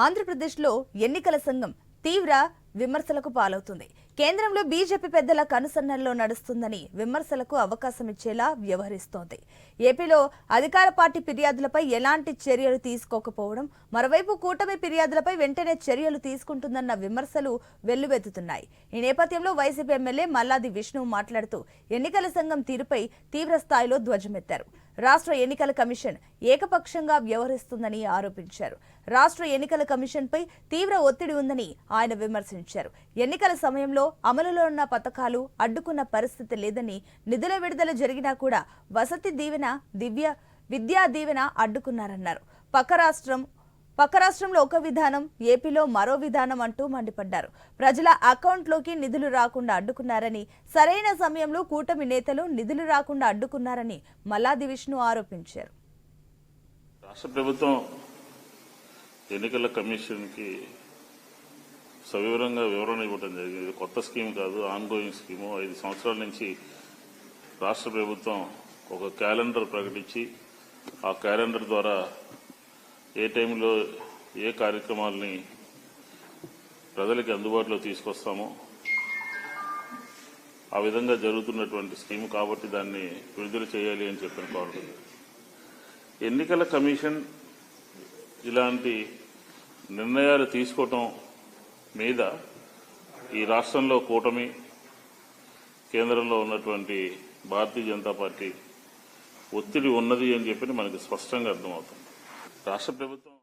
ఆంధ్రప్రదేశ్లో ఎన్నికల సంఘం తీవ్ర విమర్శలకు పాలవుతుంది. కేంద్రంలో బీజేపీ పెద్దల కనుసన్నల్లో నడుస్తుందని విమర్శలకు అవకాశం ఇచ్చేలా వ్యవహరిస్తోంది. ఏపీలో అధికార పార్టీ ఫిర్యాదులపై ఎలాంటి చర్యలు తీసుకోకపోవడం, మరోవైపు కూటమి ఫిర్యాదులపై వెంటనే చర్యలు తీసుకుంటుందన్న విమర్శలు వెల్లువెత్తుతున్నాయి. ఈ నేపథ్యంలో వైసీపీ ఎమ్మెల్యే మల్లాది విష్ణు మాట్లాడుతూ ఎన్నికల సంఘం తీరుపై తీవ్ర స్థాయిలో ధ్వజమెత్తారు. రాష్ట్ర ఎన్నికల కమిషన్ ఏకపక్షంగా వ్యవహరిస్తుందని ఆరోపించారు. రాష్ట్ర ఎన్నికల కమిషన్పై తీవ్ర ఒత్తిడి ఉందని ఆయన విమర్శించారు. ఎన్నికల సమయంలో అమలులో ఉన్న పథకాలు అడ్డుకున్న పరిస్థితి లేదని, నిధుల విడుదల జరిగినా కూడా వసతి దీవెన, విద్యా దీవెన అడ్డుకున్నారన్నారు. పక్క రాష్ట్రంలో ఒక విధానం, ఏపీలో మరో విధానం అంటూ మండిపడ్డారు. ప్రజల అకౌంట్లోకి నిధులు రాకుండా అడ్డుకున్నారని, సరైన సమయంలో కూటమి నేతలు నిధులు రాకుండా అడ్డుకున్నారని మల్లాది విష్ణు ఆరోపించారు. రాష్ట్ర ప్రభుత్వం ఎన్నికల కమిషన్ కి సవివరంగా వివరణ ఇవ్వడం జరిగింది. కొత్త స్కీమ్ కాదు, ఆన్గోయింగ్ స్కీము. 5 సంవత్సరాల నుంచి రాష్ట్ర ప్రభుత్వం ఒక క్యాలెండర్ ప్రకటించి ఆ క్యాలెండర్ ద్వారా ఏ టైంలో ఏ కార్యక్రమాలని ప్రజలకి అందుబాటులో తీసుకొస్తామో ఆ విధంగా జరుగుతున్నటువంటి స్కీమ్ కాబట్టి దాన్ని విడుదల చేయాలి అని చెప్పిన కోరుతుంది. ఎన్నికల కమిషన్ ఇలాంటి నిర్ణయాలు తీసుకోవటం మీద ఈ రాష్ట్రంలో కూటమి, కేంద్రంలో ఉన్నటువంటి భారతీయ జనతా పార్టీ ఒత్తిడి ఉన్నది అని చెప్పి మనకి స్పష్టంగా అర్థమవుతుంది. రాష్ట్ర ప్రభుత్వం